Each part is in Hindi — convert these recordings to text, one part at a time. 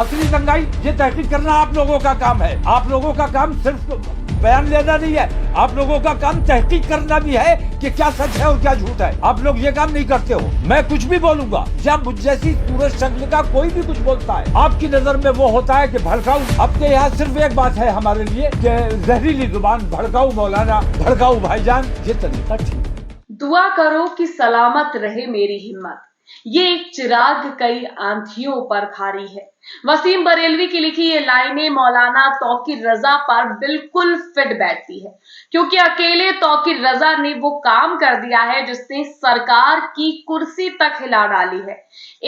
असली दंगाई ये तहकीक करना आप लोगों का काम है। आप लोगों का काम सिर्फ बयान लेना नहीं है, आप लोगों का काम तहकीक करना भी है कि क्या सच है और क्या झूठ है। आप लोग ये काम नहीं करते हो। मैं कुछ भी बोलूंगा या मुझ जैसी सूरज शक्ल का कोई भी कुछ बोलता है, आपकी नजर में वो होता है कि भड़काऊ। अपने यहाँ सिर्फ एक बात है हमारे लिए कि जहरीली जुबान, भड़काऊ मौलाना, भड़काऊ भाईजान, ये तरीका ठीक। दुआ करो कि सलामत रहे मेरी हिम्मत, ये एक चिराग कई आंधियों पर भारी है। वसीम बरेलवी की लिखी ये लाइनें मौलाना तौकीर रजा पर बिल्कुल फिट बैठती है, क्योंकि अकेले तौकीर रजा ने वो काम कर दिया है जिसने सरकार की कुर्सी तक हिला डाली है।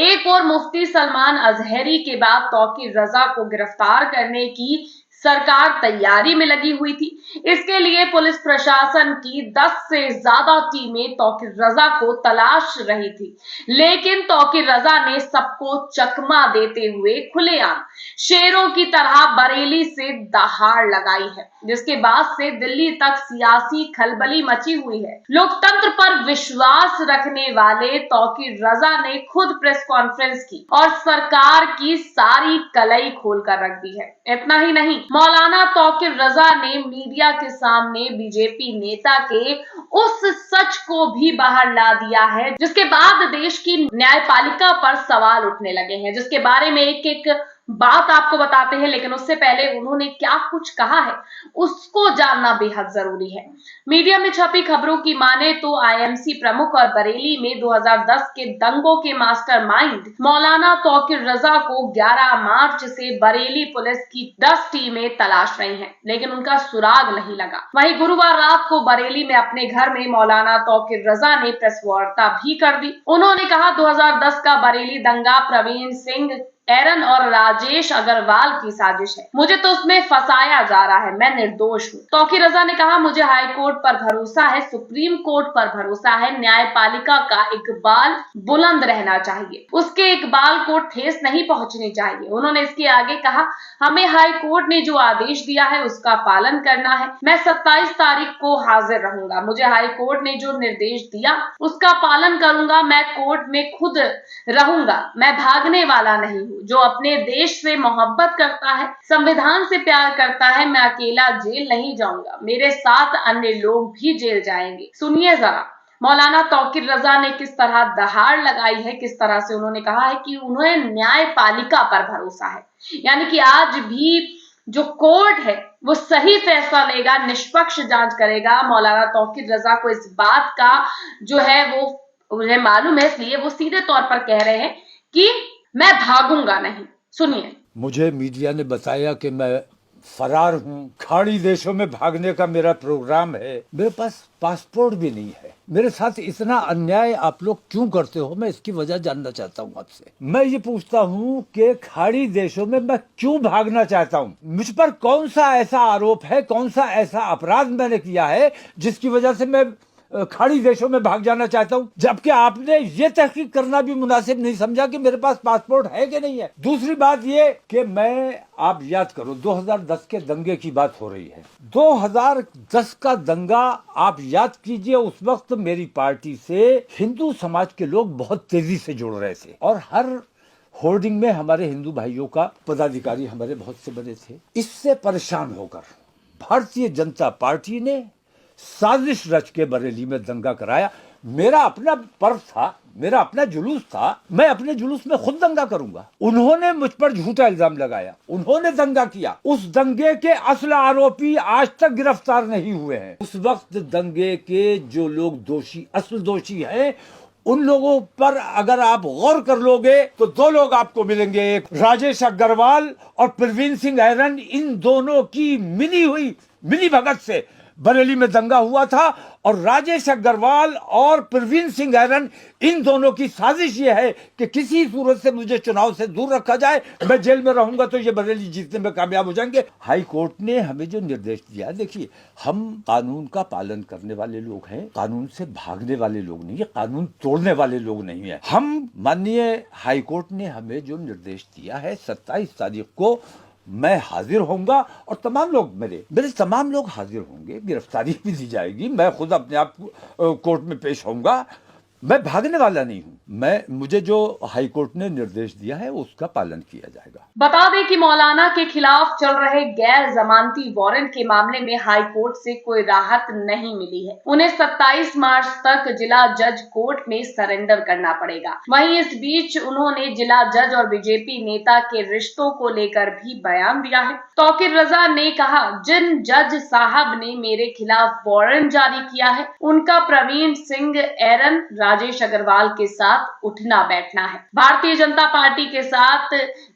एक और मुफ्ती सलमान अजहरी के बाद तौकीर रजा को गिरफ्तार करने की सरकार तैयारी में लगी हुई थी। इसके लिए पुलिस प्रशासन की 10 से ज्यादा टीमें तौकीर रजा को तलाश रही थी, लेकिन तौकीर रजा ने सबको चकमा देते हुए खुलेआम शेरों की तरह बरेली से दहाड़ लगाई है, जिसके बाद से दिल्ली तक सियासी खलबली मची हुई है। लोकतंत्र पर विश्वास रखने वाले तौकीर रजा ने खुद प्रेस कॉन्फ्रेंस की और सरकार की सारी कलई खोलकर रख दी है। इतना ही नहीं, मौलाना तौकीर रजा ने मीडिया के सामने बीजेपी नेता के उस सच को भी बाहर ला दिया है जिसके बाद देश की न्यायपालिका पर सवाल उठने लगे हैं, जिसके बारे में एक एक बात आपको बताते हैं। लेकिन उससे पहले उन्होंने क्या कुछ कहा है उसको जानना बेहद जरूरी है। मीडिया में छपी खबरों की माने तो आईएमसी प्रमुख और बरेली में 2010 के दंगों के मास्टरमाइंड मौलाना तौकीर रजा को 11 मार्च से बरेली पुलिस की 10 टीमें तलाश रही हैं, लेकिन उनका सुराग नहीं लगा। वहीं गुरुवार रात को बरेली में अपने घर में मौलाना तौकीर रजा ने प्रेस वार्ता भी कर दी। उन्होंने कहा 2010 का बरेली दंगा प्रवीण सिंह, एरन और राजेश अग्रवाल की साजिश है। मुझे तो उसमें फंसाया जा रहा है, मैं निर्दोष हूँ। तौकीर रजा ने कहा मुझे हाई कोर्ट पर भरोसा है, सुप्रीम कोर्ट पर भरोसा है, न्यायपालिका का इकबाल बुलंद रहना चाहिए, उसके इकबाल को ठेस नहीं पहुंचनी चाहिए। उन्होंने इसके आगे कहा हमें हाई कोर्ट ने जो आदेश दिया है उसका पालन करना है। मैं 27 तारीख को हाजिर रहूंगा। मुझे हाई कोर्ट ने जो निर्देश दिया उसका पालन करूंगा। मैं कोर्ट में खुद रहूंगा, मैं भागने वाला नहीं हूँ। जो अपने देश से मोहब्बत करता है, संविधान से प्यार करता है, मैं अकेला जेल नहीं जाऊंगा, मेरे साथ अन्य लोग भी जेल जाएंगे। सुनिए जरा मौलाना तौकीर रजा ने किस तरह दहाड़ लगाई है, किस तरह से उन्होंने कहा है कि उन्हें न्यायपालिका पर भरोसा है, यानी कि आज भी जो कोर्ट है वो सही फैसला लेगा, निष्पक्ष जांच करेगा। मौलाना तौकीर रजा को इस बात का जो है वो उन्हें मालूम है, इसलिए वो सीधे तौर पर कह रहे हैं कि मैं भागूंगा नहीं। सुनिए, मुझे मीडिया ने बताया कि मैं फरार हूँ, खाड़ी देशों में भागने का मेरा प्रोग्राम है। मेरे पास पासपोर्ट भी नहीं है। मेरे साथ इतना अन्याय आप लोग क्यों करते हो, मैं इसकी वजह जानना चाहता हूँ आपसे। मैं ये पूछता हूँ कि खाड़ी देशों में मैं क्यों भागना चाहता हूँ। मुझ पर कौन सा ऐसा आरोप है, कौन सा ऐसा अपराध मैंने किया है जिसकी वजह से मैं खाड़ी देशों में भाग जाना चाहता हूं, जबकि आपने ये तहकीक करना भी मुनासिब नहीं समझा कि मेरे पास पासपोर्ट है कि नहीं है। दूसरी बात ये कि आप याद करो 2010 के दंगे की बात हो रही है। 2010 का दंगा आप याद कीजिए, उस वक्त मेरी पार्टी से हिंदू समाज के लोग बहुत तेजी से जुड़ रहे थे और हर होर्डिंग में हमारे हिंदू भाइयों का पदाधिकारी हमारे बहुत से बने थे। इससे परेशान होकर भारतीय जनता पार्टी ने साजिश रच के बरेली में दंगा कराया। मेरा अपना पर्व था, मेरा अपना जुलूस था, मैं अपने जुलूस में खुद दंगा करूंगा। उन्होंने मुझ पर झूठा इल्जाम लगाया, उन्होंने दंगा किया। उस दंगे के असल आरोपी आज तक गिरफ्तार नहीं हुए हैं। उस वक्त दंगे के जो लोग दोषी, असल दोषी हैं, उन लोगों पर अगर आप गौर कर लोगे तो 2 लोग आपको मिलेंगे, एक राजेश अग्रवाल और प्रवीण सिंह एरन। इन दोनों की मिली भगत से बरेली में दंगा हुआ था और राजेश अग्रवाल और प्रवीण सिंह एरन, इन दोनों की साजिश ये है कि किसी सूरत से मुझे चुनाव से दूर रखा जाए, मैं जेल में रहूंगा तो ये बरेली जीतने में कामयाब हो जाएंगे। हाई कोर्ट ने हमें जो निर्देश दिया, देखिए हम कानून का पालन करने वाले लोग हैं, कानून से भागने वाले लोग नहीं है, कानून तोड़ने वाले लोग नहीं है हम। माननीय हाई कोर्ट ने हमें जो निर्देश दिया है 27 तारीख को मैं हाजिर होऊंगा और तमाम लोग मेरे तमाम लोग हाजिर होंगे, गिरफ्तारी भी दी जाएगी, मैं खुद अपने आप कोर्ट में पेश होऊंगा। मैं भागने वाला नहीं हूं। मुझे जो हाईकोर्ट ने निर्देश दिया है उसका पालन किया जाएगा। बता दें कि मौलाना के खिलाफ चल रहे गैर जमानती वारंट के मामले में हाई कोर्ट से कोई राहत नहीं मिली है। उन्हें 27 मार्च तक जिला जज कोर्ट में सरेंडर करना पड़ेगा। वहीं इस बीच उन्होंने जिला जज और बीजेपी नेता के रिश्तों को लेकर भी बयान दिया है। तौकीर रजा ने कहा, जिन जज साहब ने मेरे खिलाफ वारंट जारी किया है उनका प्रवीण सिंह एरन, राजेश अग्रवाल के साथ उठना बैठना है। भारतीय जनता पार्टी के साथ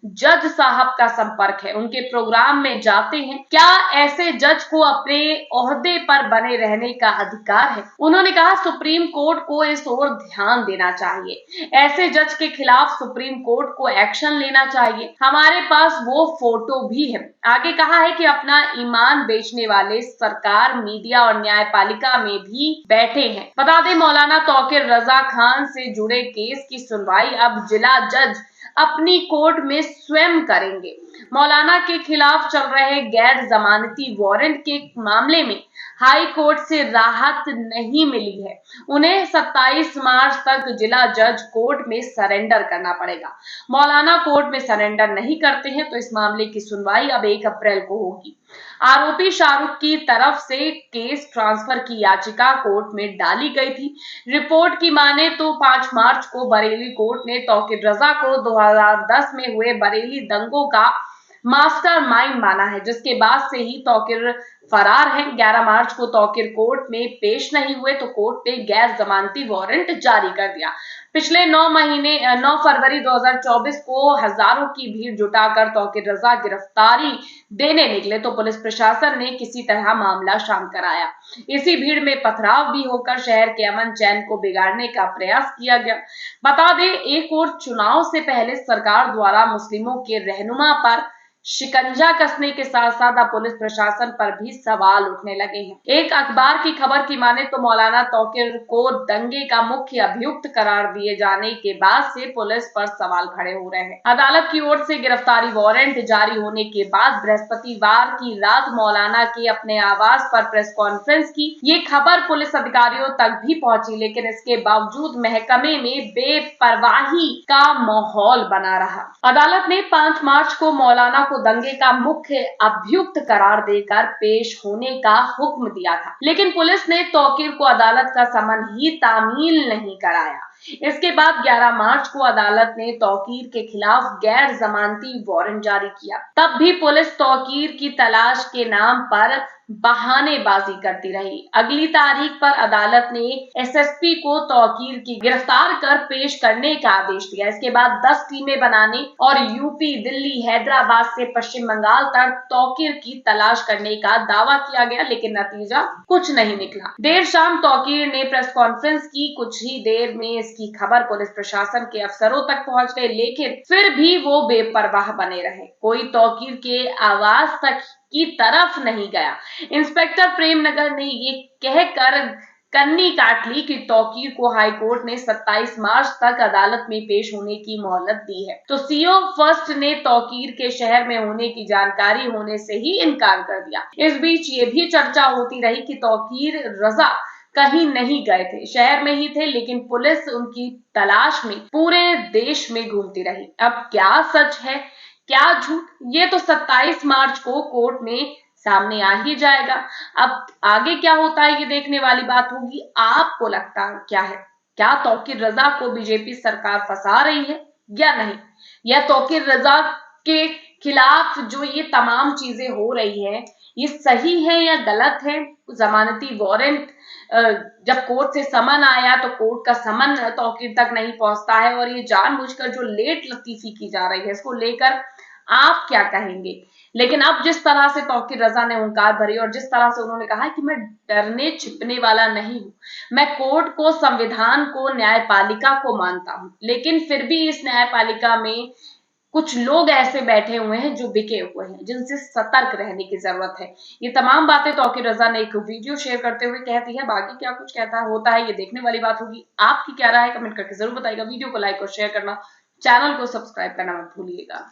जज साहब का संपर्क है, उनके प्रोग्राम में जाते हैं। क्या ऐसे जज को अपने ओहदे पर बने रहने का अधिकार है? उन्होंने कहा, सुप्रीम कोर्ट को इस ओर ध्यान देना चाहिए। ऐसे जज के खिलाफ सुप्रीम कोर्ट को एक्शन लेना चाहिए। हमारे पास वो फोटो भी है। आगे कहा है कि अपना ईमान बेचने वाले सरकार, मीडिया और न्यायपालिका में भी बैठे हैं। बता दें, मौलाना तौकीर रजा खान से जुड़े केस की सुनवाई अब जिला जज अपनी कोर्ट में स्वयं करेंगे। मौलाना के खिलाफ चल रहे गैर जमानती वारंट के मामले में हाई कोर्ट से राहत नहीं मिली है। उन्हें 27 मार्च तक जिला जज कोर्ट में सरेंडर करना पड़ेगा। मौलाना कोर्ट में सरेंडर नहीं करते हैं तो इस मामले की सुनवाई अब 1 अप्रैल को होगी। आरोपी शाहरुख की तरफ से केस ट्रांसफर की याचिका कोर्ट में डाली गई थी। रिपोर्ट की माने तो 5 मार्च को बरेली कोर्ट ने तौकीर रजा को 2010 में हुए बरेली दंगों का मास्टरमाइंड माना है, जिसके बाद से ही तौकीर फरार है। 11 मार्च को तौकीर कोर्ट में पेश नहीं हुए तो कोर्ट ने गैर जमानती वारंट जारी कर दिया। पिछले 9 फरवरी 2024 को हजारों की भीड़ जुटाकर तौकीर रजा गिरफ्तारी देने निकले तो पुलिस प्रशासन ने किसी तरह मामला शांत कराया। इसी भीड़ में पथराव भी होकर शहर के अमन चैन को बिगाड़ने का प्रयास किया गया। बता दें, एक और चुनाव से पहले सरकार द्वारा मुस्लिमों के रहनुमा पर शिकंजा कसने के साथ साथ अब पुलिस प्रशासन पर भी सवाल उठने लगे हैं। एक अखबार की खबर की माने तो मौलाना तौकीर को दंगे का मुख्य अभियुक्त करार दिए जाने के बाद से पुलिस पर सवाल खड़े हो रहे हैं। अदालत की ओर से गिरफ्तारी वारंट जारी होने के बाद बृहस्पतिवार की रात मौलाना के अपने आवास पर प्रेस कॉन्फ्रेंस की। ये खबर पुलिस अधिकारियों तक भी पहुंची, लेकिन इसके बावजूद महकमे में बेपरवाही का माहौल बना रहा। अदालत ने 5 मार्च को मौलाना को दंगे का मुख्य अभियुक्त करार देकर पेश होने का हुक्म दिया था, लेकिन पुलिस ने तौकीर को अदालत का समन ही तामील नहीं कराया। इसके बाद 11 मार्च को अदालत ने तौकीर के खिलाफ गैर जमानती वारंट जारी किया। तब भी पुलिस तौकीर की तलाश के नाम पर बहानेबाजी करती रही। अगली तारीख पर अदालत ने एसएसपी को तौकीर की गिरफ्तार कर पेश करने का आदेश दिया। इसके बाद 10 टीमें बनाने और यूपी, दिल्ली, हैदराबाद से पश्चिम बंगाल तक तौकीर की तलाश करने का दावा किया गया, लेकिन नतीजा कुछ नहीं निकला। देर शाम तौकीर ने प्रेस कॉन्फ्रेंस की। कुछ ही देर में इसकी खबर पुलिस प्रशासन के अफसरों तक पहुंच गई, लेकिन फिर भी वो बेपरवाह बने रहे। कोई तौकीर के आवाज तक की तरफ नहीं गया। इंस्पेक्टर प्रेमनगर ने ये कहकर कन्नी काट ली कि तौकीर को हाई कोर्ट ने 27 मार्च तक अदालत में पेश होने की मोहलत दी है, तो सीओ फर्स्ट ने तौकीर के शहर में होने की जानकारी होने से ही इनकार कर दिया। इस बीच ये भी चर्चा होती रही कि तौकीर रजा कहीं नहीं गए थे, शहर में ही थे, लेकिन पुलिस उनकी तलाश में पूरे देश में घूमती रही। अब क्या सच है, क्या झूठ, ये तो 27 मार्च को कोर्ट में सामने आ ही जाएगा। अब आगे क्या होता है ये देखने वाली बात होगी। आपको लगता है क्या है? क्या तौकीर रजा को बीजेपी सरकार फंसा रही है या नहीं? या तौकीर रजा के खिलाफ जो ये तमाम चीजें हो रही है ये सही है या गलत है? जमानती वारंट जब कोर्ट से समन आया तो कोर्ट का समन तौकीर तक नहीं पहुंचता है और ये जानबूझकर जो लेट लतीफी की जा रही है इसको लेकर आप क्या कहेंगे? लेकिन अब जिस तरह से तौकीर रजा ने हुंकार भरी और जिस तरह से उन्होंने कहा कि मैं डरने छिपने वाला नहीं हूं, मैं कोर्ट को, संविधान को, न्यायपालिका को मानता हूं, लेकिन फिर भी इस न्यायपालिका में कुछ लोग ऐसे बैठे हुए हैं जो बिके हुए हैं, जिनसे सतर्क रहने की जरूरत है। ये तमाम बातें तौकीर रजा ने एक वीडियो शेयर करते हुए कहती है। बाकी क्या कुछ कहता होता है ये देखने वाली बात होगी। आपकी क्या राय है कमेंट करके जरूर बताइएगा। वीडियो को लाइक और शेयर करना, चैनल को सब्सक्राइब करना मत भूलिएगा।